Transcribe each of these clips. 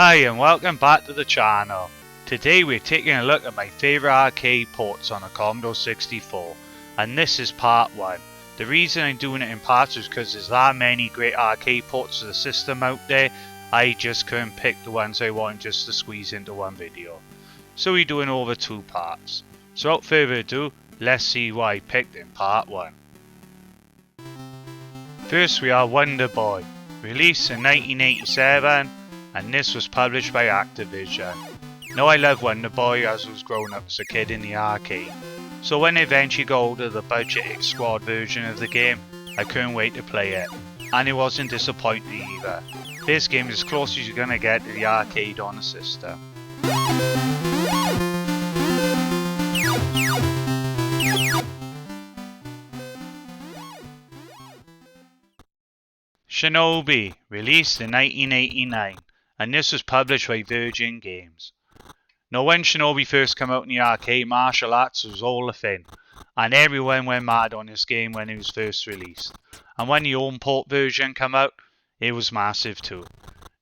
Hi and welcome back to the channel. Today we're taking a look at my favourite arcade ports on a Commodore 64, and this is part 1. The reason I'm doing it in parts is because there's that many great arcade ports of the system out there. I just couldn't pick the ones I want just to squeeze into one video. So we're doing over 2 parts. So without further ado, let's see what I picked in part 1. First we are Wonder Boy, released in 1987, and this was published by Activision. Now I love Wonder Boy as I was growing up as a kid in the arcade, so when I eventually got hold of the Budget X Squad version of the game, I couldn't wait to play it, and it wasn't disappointing either. This game is as close as you're gonna get to the arcade on the system. Shinobi, released in 1989, and this was published by Virgin Games. Now when Shinobi first came out in the arcade, martial arts was all a thing, and everyone went mad on this game when it was first released. And when the home port version came out, it was massive too.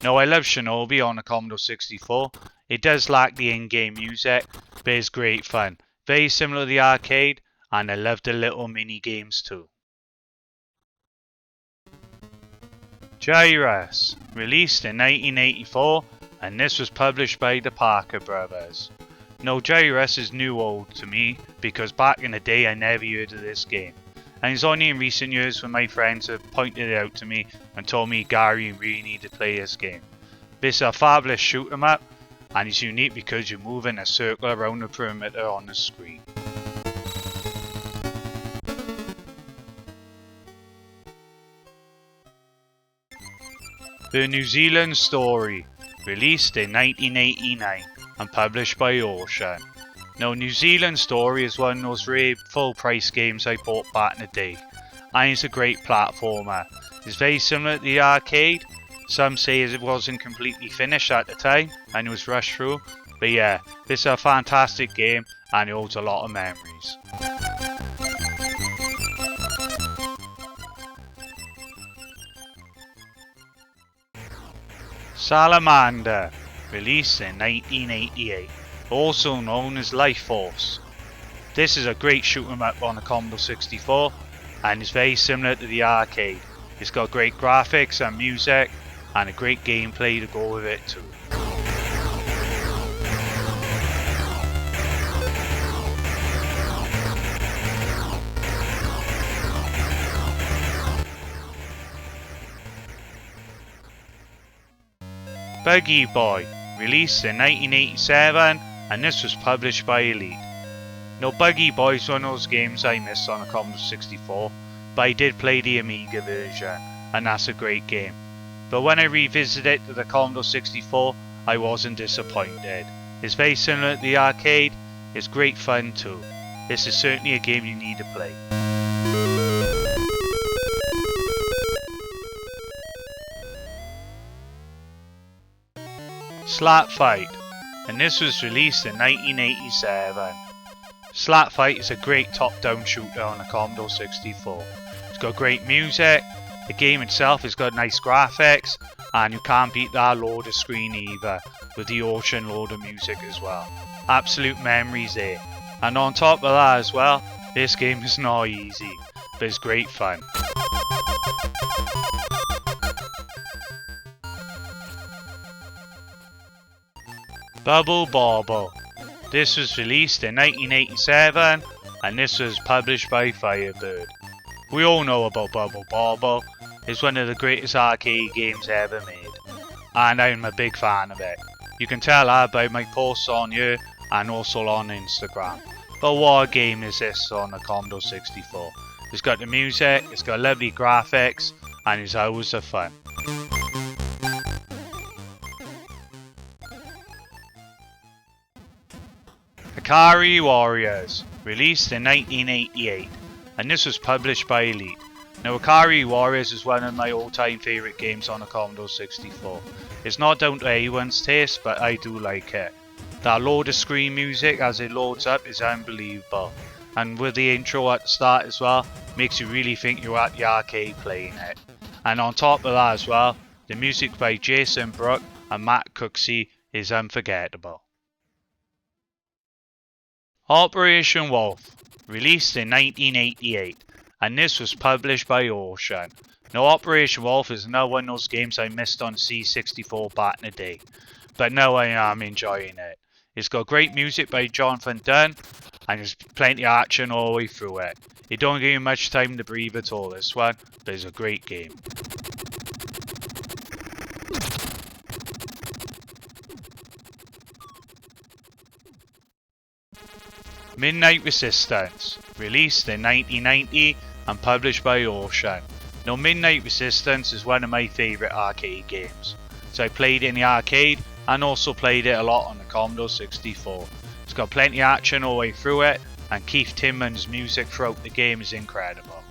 Now I love Shinobi on the Commodore 64. It does lack the in-game music, but it's great fun. Very similar to the arcade, and I love the little mini games too. Jairus, released in 1984, and this was published by the Parker Brothers. Now Jairus is new old to me because back in the day I never heard of this game, and it's only in recent years when my friends have pointed it out to me and told me Gary really need to play this game. This is a fabulous shoot 'em up, and it's unique because you move in a circle around the perimeter on the screen. The New Zealand Story, released in 1989 and published by Ocean. Now New Zealand Story is one of those rare full price games I bought back in the day, and it's a great platformer. It's very similar to the arcade. Some say it wasn't completely finished at the time and it was rushed through, but yeah, this is a fantastic game and it holds a lot of memories. Salamander, released in 1988, also known as Life Force. This is a great shoot 'em up on the Commodore 64, and it's very similar to the arcade. It's got great graphics and music, and a great gameplay to go with it too. Bogey Boy, released in 1987, and this was published by Elite. Now Bogey Boy is one of those games I missed on the Commodore 64, but I did play the Amiga version, and that's a great game. But when I revisited it to the Commodore 64, I wasn't disappointed. It's very similar to the arcade, it's great fun too. This is certainly a game you need to play. Slap Fight, and this was released in 1987. Slap Fight is a great top-down shooter on the Commodore 64. It's got great music, the game itself has got nice graphics, and you can't beat that loader screen either, with the Ocean loader music as well. Absolute memories there. And on top of that as well, this game is not easy, but it's great fun. Bubble Bobble. This was released in 1987, and this was published by Firebird. We all know about Bubble Bobble. It's one of the greatest arcade games ever made, and I'm a big fan of it. You can tell that by my posts on here and also on Instagram. But what a game is this on the Commodore 64. It's got the music, it's got lovely graphics, and it's always a fun. Akari Warriors, released in 1988, and this was published by Elite. Now Akari Warriors is one of my all-time favourite games on the Commodore 64. It's not down to anyone's taste, but I do like it. That loader screen music as it loads up is unbelievable, and with the intro at the start as well, makes you really think you're at the arcade playing it. And on top of that as well, the music by Jason Brook and Matt Cooksey is unforgettable. Operation Wolf, released in 1988, and this was published by Ocean. Now Operation Wolf is another one of those games I missed on C64 back in the day, but now I am enjoying it. It's got great music by Jonathan Dunn, and there's plenty of action all the way through it. It don't give you much time to breathe at all, this one, but it's a great game. Midnight Resistance, released in 1990 and published by Ocean. Now Midnight Resistance is one of my favourite arcade games, so I played it in the arcade and also played it a lot on the Commodore 64. It's got plenty of action all the way through it, and Keith Timmons' music throughout the game is incredible.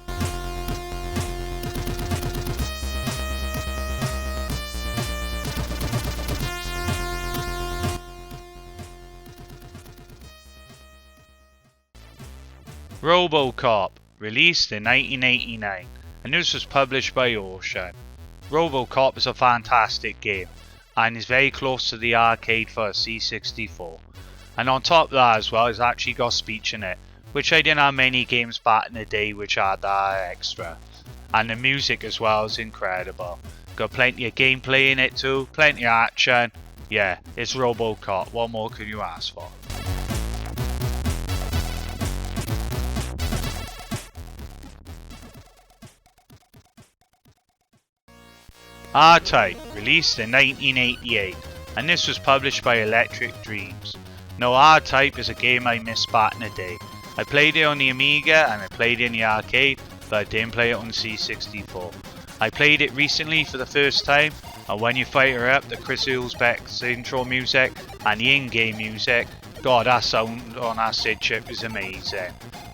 RoboCop, released in 1989, and this was published by Ocean. RoboCop is a fantastic game, and is very close to the arcade for a C64. And on top of that as well, it's actually got speech in it, which I didn't have many games back in the day which had that extra. And the music as well is incredible. Got plenty of gameplay in it too, plenty of action. Yeah, it's RoboCop, what more could you ask for? R-Type, released in 1988, and this was published by Electric Dreams. Now R-Type is a game I missed back in the day. I played it on the Amiga and I played it in the arcade, but I didn't play it on the C64. I played it recently for the first time, and when you fire up the Chris Hulsbeck's intro music and the in-game music, god, that sound on that SID chip is amazing.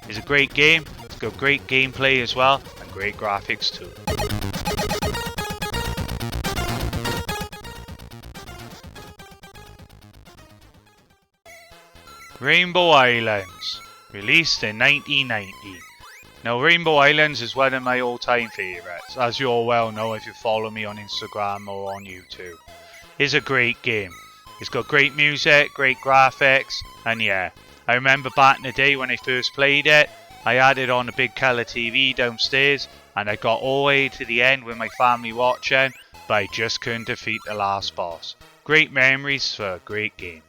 It's a great game, it's got great gameplay as well, and great graphics too. Rainbow Islands, released in 1990. Now Rainbow Islands is one of my all-time favourites, as you all well know if you follow me on Instagram or on YouTube. It's a great game. It's got great music, great graphics, and yeah, I remember back in the day when I first played it, I had it on a big colour TV downstairs, and I got all the way to the end with my family watching, but I just couldn't defeat the last boss. Great memories for a great game.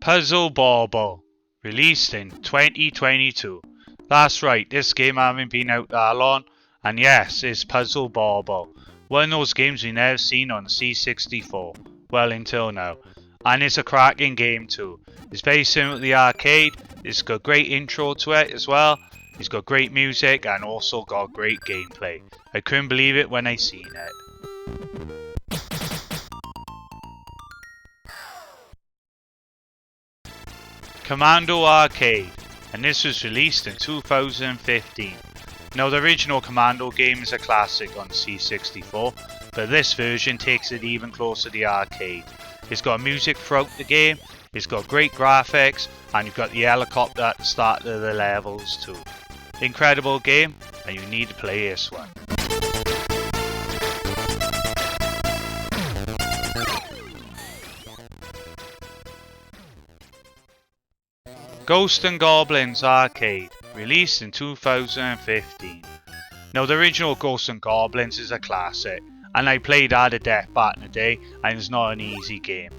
Puzzle Bobble, released in 2022. That's right, this game hasn't been out that long, and yes, it's Puzzle Bobble. One of those games we never seen on the C64, well until now. And it's a cracking game too. It's very similar to the arcade, it's got great intro to it as well, it's got great music and also got great gameplay. I couldn't believe it when I seen it. Commando Arcade, and this was released in 2015. Now the original Commando game is a classic on the C64, but this version takes it even closer to the arcade. It's got music throughout the game, it's got great graphics, and you've got the helicopter at the start of the levels too. Incredible game, and you need to play this one. Ghosts and Goblins Arcade, released in 2015. Now the original Ghosts and Goblins is a classic, and I played that to death back in the day, and it's not an easy game.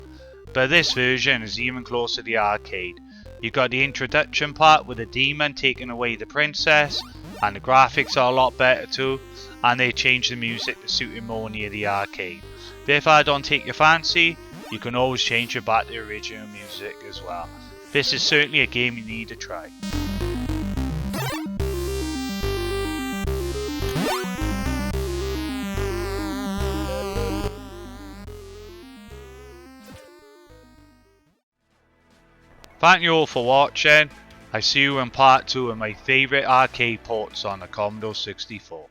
But this version is even closer to the arcade. You got the introduction part with the demon taking away the princess, and the graphics are a lot better too, and they changed the music to suit it more near the arcade. But if I don't take your fancy, you can always change it back to the original music as well. This is certainly a game you need to try. Thank you all for watching. I see you in part 2 of my favourite arcade ports on the Commodore 64.